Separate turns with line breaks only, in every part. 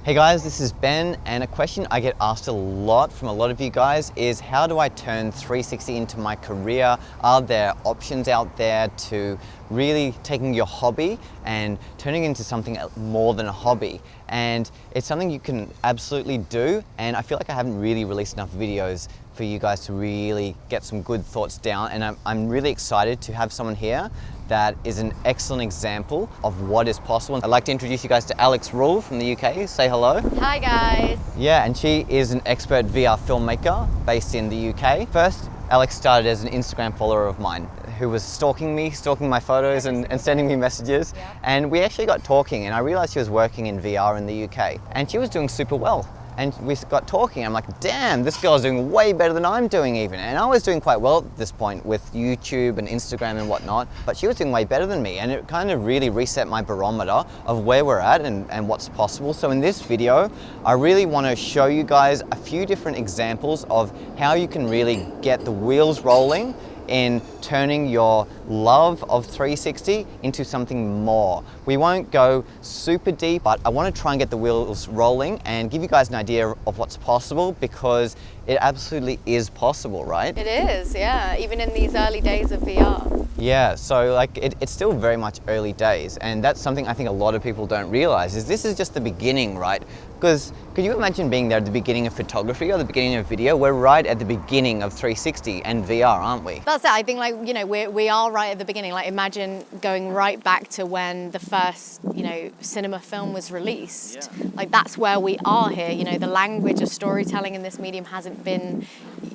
Hey guys, this is Ben, and a question I get asked a lot from a lot of you guys is how do I turn 360 into my career? Are there options out there to really taking your hobby and turning it into something more than a hobby? And it's something you can absolutely do, and I feel like I haven't really released enough videos for you guys to really get some good thoughts down, and I'm really excited to have someone here that is an excellent example of what is possible. I'd like to introduce you guys to Alex Rule from the UK. Say hello.
Hi guys.
Yeah, and she is an expert VR filmmaker based in the UK. First, Alex started as an Instagram follower of mine who was stalking my photos and sending me messages.
Yeah.
And we actually got talking, and I realized she was working in VR in the UK and she was doing super well. And we got talking, I'm like, damn, this girl's doing way better than I'm doing even. And I was doing quite well at this point with YouTube and Instagram and whatnot, but she was doing way better than me. And it kind of really reset my barometer of where we're at and what's possible. So in this video, I really want to show you guys a few different examples of how you can really get the wheels rolling in turning your love of 360 into something more. We won't go super deep, but I want to try and get the wheels rolling and give you guys an idea of what's possible, because it absolutely is possible, right?
It is, yeah, even in these early days of VR.
Yeah, so like it's still very much early days, and that's something I think a lot of people don't realize, is this is just the beginning, right? Because could you imagine being there at the beginning of photography or the beginning of video? We're right at the beginning of 360 and VR, aren't we?
That's it. I think, like, you know, we are right at the beginning. Like, imagine going right back to when the first, you know, cinema film was released. Yeah. Like, that's where we are here. You know, the language of storytelling in this medium hasn't been,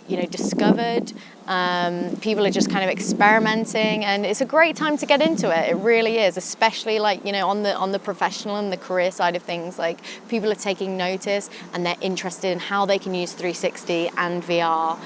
you know, discovered. People are just kind of experimenting, and it's a great time to get into it. It really is, especially, like, you know, on the professional and the career side of things. Like, people are taking notice and they're interested in how they can use 360 and VR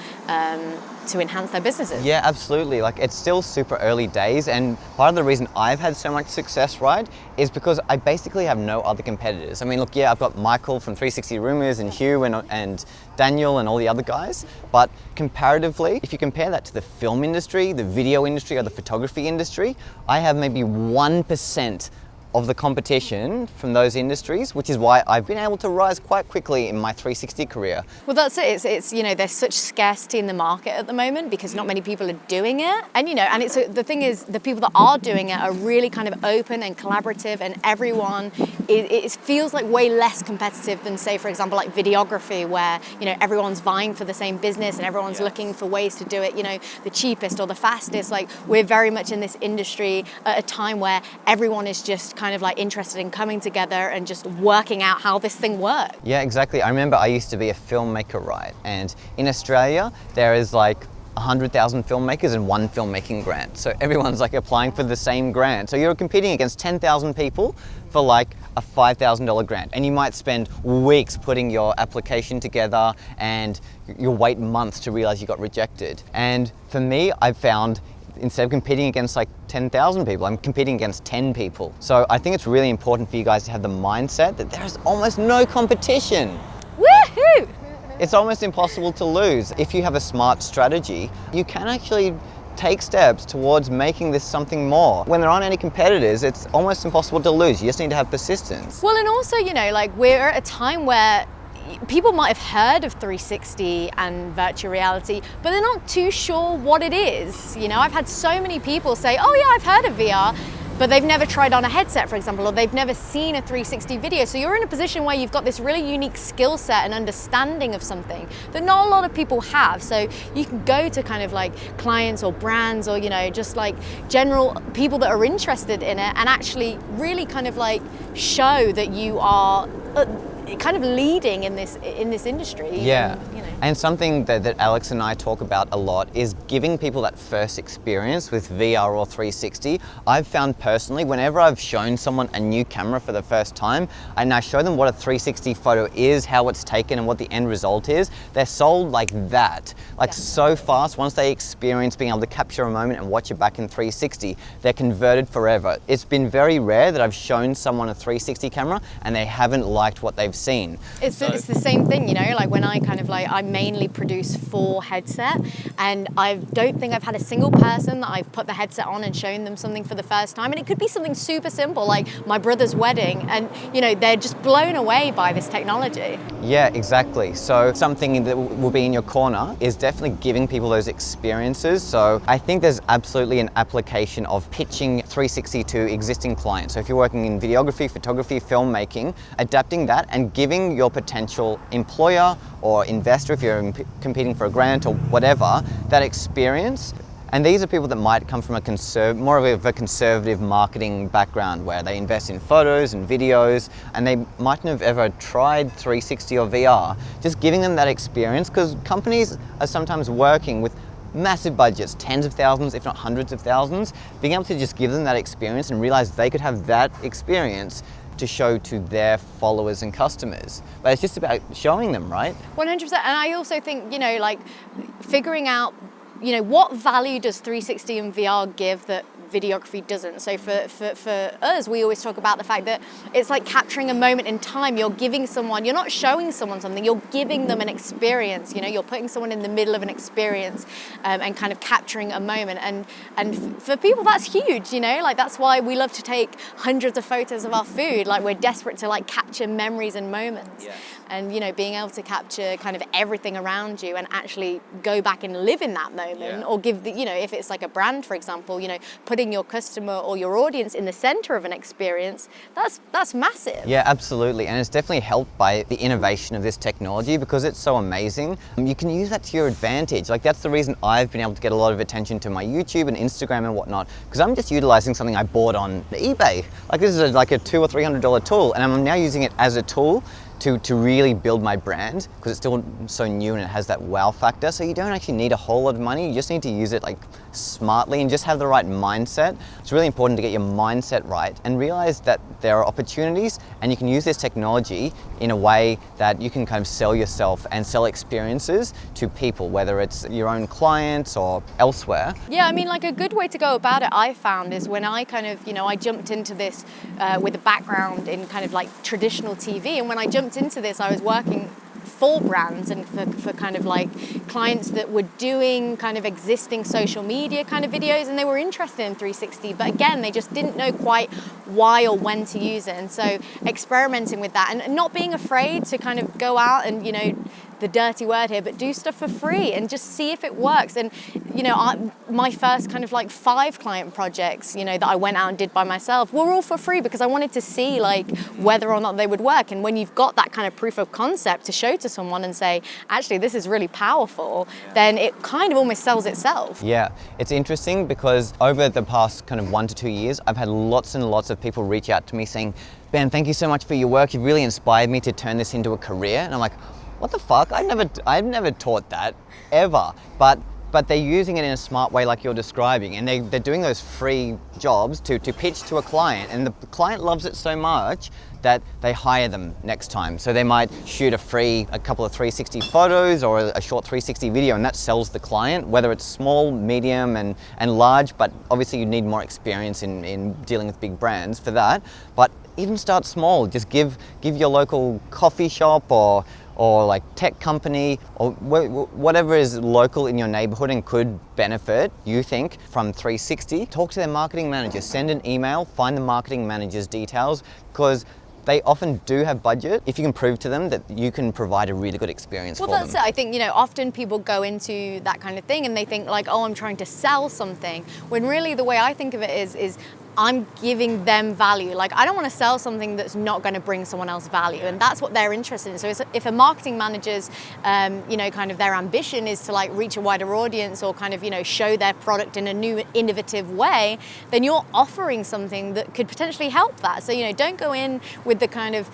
to enhance their businesses. Yeah,
absolutely. Like, it's still super early days, and part of the reason I've had so much success, right, is because I basically have no other competitors. I mean, look, yeah, I've got Michael from 360 Rumors and Hugh and Daniel and all the other guys, but comparatively, if you compare that to the film industry, the video industry, or the photography industry, I have maybe 1% of the competition from those industries, which is why I've been able to rise quite quickly in my 360 career.
Well, that's it. It's you know, there's such scarcity in the market at the moment because not many people are doing it. And, you know, and the thing is, the people that are doing it are really kind of open and collaborative, and everyone, it feels like way less competitive than, say, for example, like videography, where, you know, everyone's vying for the same business and everyone's looking for ways to do it, you know, the cheapest or the fastest. Like, we're very much in this industry at a time where everyone is just kind of like interested in coming together and just working out how this thing works.
Yeah, exactly. I remember I used to be a filmmaker, right? And in Australia, there is like 100,000 filmmakers and one filmmaking grant. So everyone's like applying for the same grant. So you're competing against 10,000 people for like a $5,000 grant. And you might spend weeks putting your application together, and you'll wait months to realize you got rejected. And for me, I've found, instead of competing against like 10,000 people, I'm competing against 10 people. So I think it's really important for you guys to have the mindset that there's almost no competition.
Woohoo!
It's almost impossible to lose. If you have a smart strategy, you can actually take steps towards making this something more. When there aren't any competitors, it's almost impossible to lose. You just need to have persistence.
Well, and also, you know, like, we're at a time where people might have heard of 360 and virtual reality, but they're not too sure what it is. You know, I've had so many people say, oh yeah, I've heard of VR, but they've never tried on a headset, for example, or they've never seen a 360 video. So you're in a position where you've got this really unique skill set and understanding of something that not a lot of people have. So you can go to kind of like clients or brands, or, you know, just like general people that are interested in it, and actually really kind of like show that you are kind of leading in this industry.
Yeah,
and, you know.
And something that Alex and I talk about a lot is giving people that first experience with VR or 360. I've found personally, whenever I've shown someone a new camera for the first time, and I show them what a 360 photo is, how it's taken, and what the end result is, they're sold like that. Like, so fast, once they experience being able to capture a moment and watch it back in 360, they're converted forever. It's been very rare that I've shown someone a 360 camera and they haven't liked what they've seen.
It's the same thing, you know, like when I kind of like, I mainly produce for headset, and I don't think I've had a single person that I've put the headset on and shown them something for the first time. And it could be something super simple, like my brother's wedding, and, you know, they're just blown away by this technology.
Yeah, exactly. So something that will be in your corner is definitely giving people those experiences. So I think there's absolutely an application of pitching 360 to existing clients. So if you're working in videography, photography, filmmaking, adapting that and giving your potential employer or investor, if you're competing for a grant or whatever, that experience. And these are people that might come from more of a conservative marketing background, where they invest in photos and videos, and they mightn't have ever tried 360 or VR. Just giving them that experience, because companies are sometimes working with massive budgets, tens of thousands, if not hundreds of thousands. Being able to just give them that experience and realize they could have that experience to show to their followers and customers. But it's just about showing them, right?
100%. And I also think, you know, like figuring out, you know, what value does 360 and VR give that videography doesn't? So for us, we always talk about the fact that it's like capturing a moment in time. You're giving someone, you're not showing someone something, you're giving them an experience. You know, you're putting someone in the middle of an experience and kind of capturing a moment. And for people, that's huge, you know, like that's why we love to take hundreds of photos of our food. Like we're desperate to like capture memories and moments. Yes. And, you know, being able to capture kind of everything around you and actually go back and live in that moment, or give the, you know, if it's like a brand, for example, you know, putting your customer or your audience in the center of an experience, that's massive.
Yeah, absolutely. And it's definitely helped by the innovation of this technology, because it's so amazing. You can use that to your advantage. Like that's the reason I've been able to get a lot of attention to my YouTube and Instagram and whatnot, because I'm just utilizing something I bought on eBay. Like this is like a $200 or $300 tool, and I'm now using it as a tool to really build my brand, because it's still so new and it has that wow factor. So you don't actually need a whole lot of money. You just need to use it like smartly and just have the right mindset. It's really important to get your mindset right and realize that there are opportunities, and you can use this technology in a way that you can kind of sell yourself and sell experiences to people, whether it's your own clients or elsewhere.
Yeah, I mean, like a good way to go about it, I found, is when I kind of, you know, I jumped into this with a background in kind of like traditional TV. And when I jumped into this, I was working for brands and for kind of like clients that were doing kind of existing social media kind of videos, and they were interested in 360, but again, they just didn't know quite why or when to use it. And so experimenting with that and not being afraid to kind of go out and, you know, the dirty word here, but do stuff for free and just see if it works. And, you know, my first kind of like 5 client projects, you know, that I went out and did by myself were all for free, because I wanted to see like whether or not they would work. And when you've got that kind of proof of concept to show to someone and say, actually, this is really powerful, then it kind of almost sells itself.
Yeah, it's interesting because over the past kind of 1 to 2 years, I've had lots and lots of people reach out to me saying, Ben, thank you so much for your work. You've really inspired me to turn this into a career. And I'm like, what the fuck? I've never taught that ever. But they're using it in a smart way like you're describing, and they're doing those free jobs to pitch to a client, and the client loves it so much that they hire them next time. So they might shoot a couple of 360 photos or a short 360 video, and that sells the client, whether it's small, medium and large. But obviously you need more experience in dealing with big brands for that. But even start small. Just give your local coffee shop or like tech company or whatever is local in your neighborhood and could benefit, you think, from 360. Talk to their marketing manager, send an email, find the marketing manager's details, because they often do have budget if you can prove to them that you can provide a really good experience for them.
Well, that's it. I think, you know, often people go into that kind of thing and they think like, oh, I'm trying to sell something, when really the way I think of it is I'm giving them value. Like, I don't want to sell something that's not going to bring someone else value, and that's what they're interested in. So if a marketing manager's, you know, kind of their ambition is to like reach a wider audience or kind of, you know, show their product in a new, innovative way, then you're offering something that could potentially help that. So, you know, don't go in with the kind of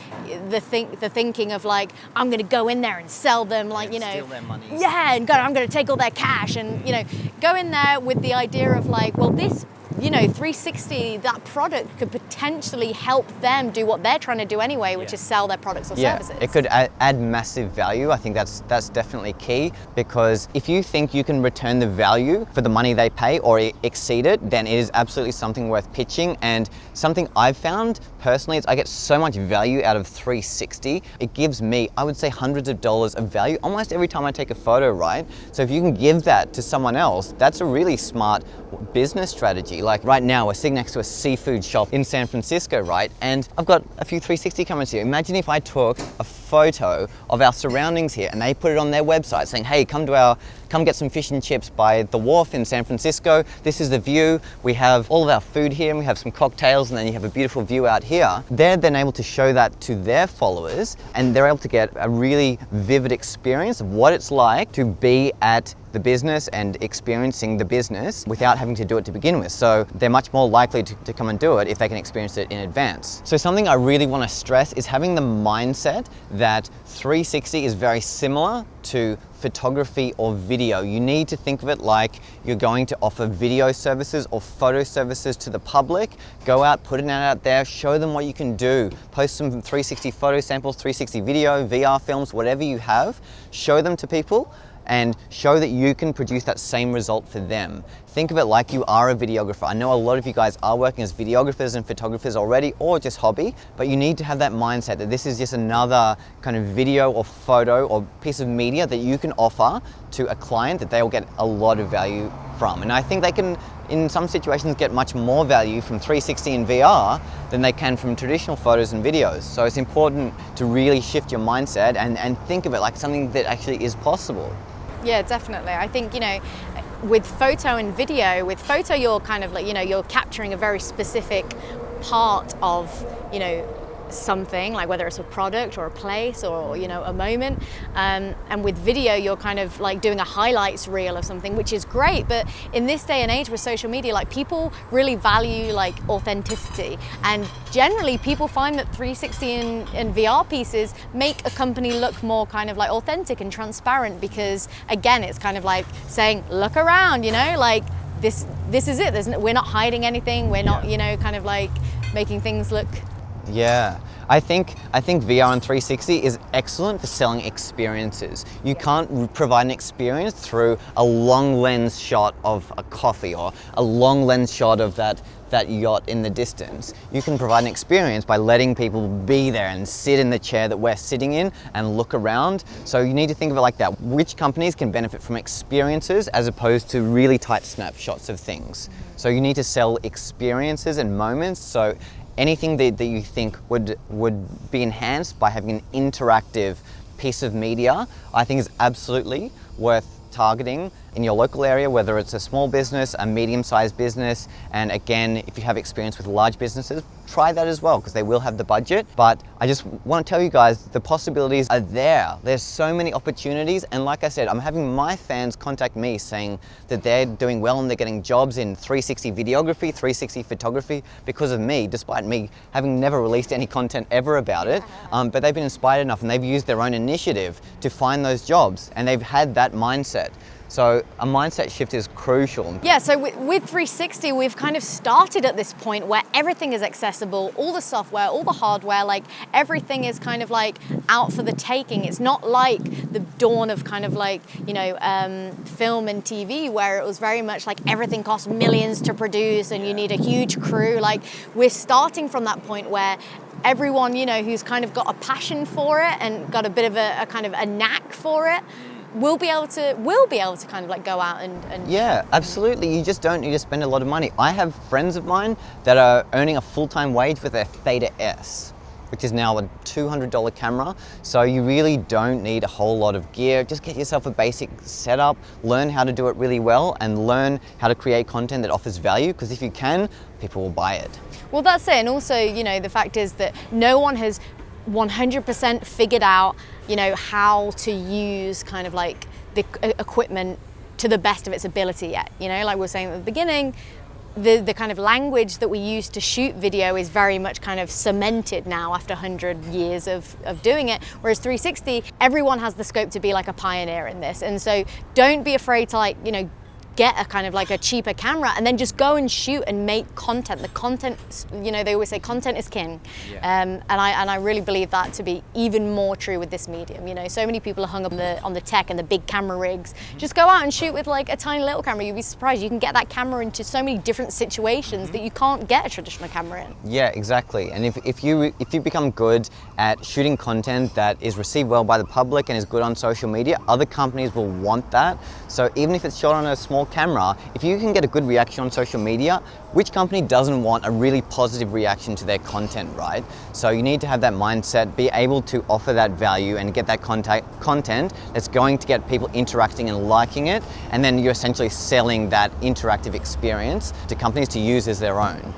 the thinking of like, I'm going to go in there and sell them, like, you know,
steal their money.
Yeah, and I'm going to take all their cash, and, you know, go in there with the idea of like, well, this you know, 360, that product could potentially help them do what they're trying to do anyway, which is sell their products or services.
It could add massive value. I think that's definitely key, because if you think you can return the value for the money they pay or exceed it, then it is absolutely something worth pitching. And something I've found personally is I get so much value out of 360. It gives me, I would say, hundreds of dollars of value almost every time I take a photo, right? So if you can give that to someone else, that's a really smart business strategy. Like right now, we're sitting next to a seafood shop in San Francisco, right? And I've got a few 360 cameras here. Imagine if I took a photo of our surroundings here and they put it on their website saying, hey, come get some fish and chips by the wharf in San Francisco. This is the view. We have all of our food here and we have some cocktails, and then you have a beautiful view out here. They're then able to show that to their followers, and they're able to get a really vivid experience of what it's like to be at the business and experiencing the business without having to do it to begin with. So they're much more likely to come and do it if they can experience it in advance. So something I really want to stress is having the mindset that 360 is very similar to photography or video. You need to think of it like you're going to offer video services or photo services to the public. Go out, put it out there, show them what you can do. Post some 360 photo samples, 360 video, VR films, whatever you have. Show them to people and show that you can produce that same result for them. Think of it like you are a videographer. I know a lot of you guys are working as videographers and photographers already, or just hobby, but you need to have that mindset that this is just another kind of video or photo or piece of media that you can offer to a client that they'll get a lot of value from. And I think they can, in some situations, get much more value from 360 and VR than they can from traditional photos and videos. So it's important to really shift your mindset and think of it like something that actually is possible.
Yeah, definitely. I think, you know, with photo and video, with photo you're kind of like, you know, you're capturing a very specific part of, you know, something, like whether it's a product or a place or, you know, a moment, and with video you're kind of like doing a highlights reel of something, which is great. But in this day and age with social media, like people really value like authenticity, and generally people find that 360 and VR pieces make a company look more kind of like authentic and transparent, because again it's kind of like saying, look around, you know, like this is it. We're not hiding anything, we're not, you know, kind of like making things look.
Yeah, I think VR and 360 is excellent for selling experiences. You can't provide an experience through a long lens shot of a coffee or a long lens shot of that yacht in the distance. You can provide an experience by letting people be there and sit in the chair that we're sitting in and look around. So you need to think of it like that. Which companies can benefit from experiences as opposed to really tight snapshots of things? So you need to sell experiences and moments. So anything that you think would be enhanced by having an interactive piece of media, I think is absolutely worth targeting in your local area, whether it's a small business, a medium-sized business, and again, if you have experience with large businesses, try that as well, because they will have the budget. But I just want to tell you guys, the possibilities are there. There's so many opportunities, and like I said, I'm having my fans contact me saying that they're doing well and they're getting jobs in 360 videography, 360 photography because of me, despite me having never released any content ever about it. But they've been inspired enough and they've used their own initiative to find those jobs, and they've had that mindset. So a mindset shift is crucial. Yeah,
so with 360, we've kind of started at this point where everything is accessible, all the software, all the hardware, like everything is kind of like out for the taking. It's not like the dawn of kind of like, you know, film and TV, where it was very much like everything costs millions to produce and you need a huge crew. Like we're starting from that point where everyone, you know, who's kind of got a passion for it and got a bit of a kind of a knack for it, we'll be able to kind of like go out and
yeah, absolutely. You just don't need to spend a lot of money. I have friends of mine that are earning a full-time wage with their Theta S, which is now a $200 camera. So you really don't need a whole lot of gear. Just get yourself a basic setup, learn how to do it really well, and learn how to create content that offers value, because if you can, people will buy it.
Well, that's it. And also, you know, the fact is that no one has 100% figured out, you know, how to use kind of like the equipment to the best of its ability yet. You know, like we were saying at the beginning, the kind of language that we use to shoot video is very much kind of cemented now after 100 years of doing it. Whereas 360, everyone has the scope to be like a pioneer in this. And so don't be afraid to like, you know, get a kind of like a cheaper camera and then just go and shoot and make content. The content, you know, they always say content is king. Yeah. And I really believe that to be even more true with this medium. You know, so many people are hung up on the tech and the big camera rigs. Just go out and shoot with like a tiny little camera. You'd be surprised. You can get that camera into so many different situations that you can't get a traditional camera in.
Yeah, exactly. And if you become good at shooting content that is received well by the public and is good on social media, other companies will want that. So even if it's shot on a small camera, if you can get a good reaction on social media, which company doesn't want a really positive reaction to their content, right? So you need to have that mindset, be able to offer that value and get that content that's going to get people interacting and liking it, and then you're essentially selling that interactive experience to companies to use as their own.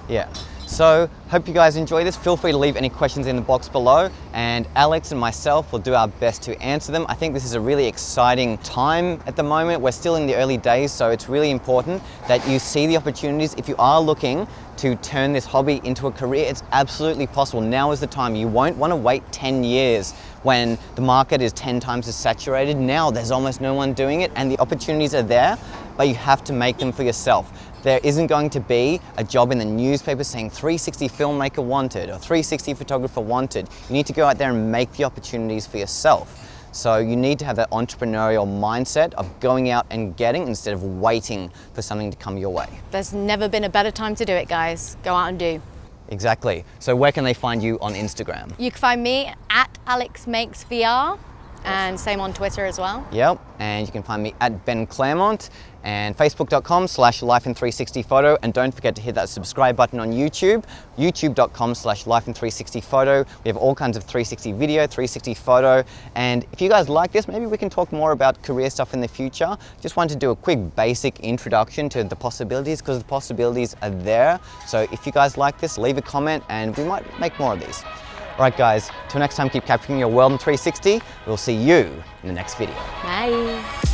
Yeah. So, hope you guys enjoy this. Feel free to leave any questions in the box below, and Alex and myself will do our best to answer them. I think this is a really exciting time at the moment. We're still in the early days, so it's really important that you see the opportunities. If you are looking to turn this hobby into a career, it's absolutely possible. Now is the time. You won't want to wait 10 years when the market is 10 times as saturated. Now there's almost no one doing it, and the opportunities are there, but you have to make them for yourself. There isn't going to be a job in the newspaper saying 360 filmmaker wanted or 360 photographer wanted. You need to go out there and make the opportunities for yourself. So you need to have that entrepreneurial mindset of going out and getting instead of waiting for something to come your way.
There's never been a better time to do it, guys. Go out and do.
Exactly. So where can they find you on Instagram?
You can find me at AlexMakesVR, and same on Twitter as well.
Yep, and you can find me at Ben Claremont and facebook.com/lifein360photo, and don't forget to hit that subscribe button on YouTube, youtube.com/lifein360photo. We have all kinds of 360 video, 360 photo, and if you guys like this, maybe we can talk more about career stuff in the future. Just wanted to do a quick basic introduction to the possibilities, because the possibilities are there. So if you guys like this, leave a comment and we might make more of these. Alright guys, till next time, keep capturing your world in 360. We'll see you in the next video.
Bye.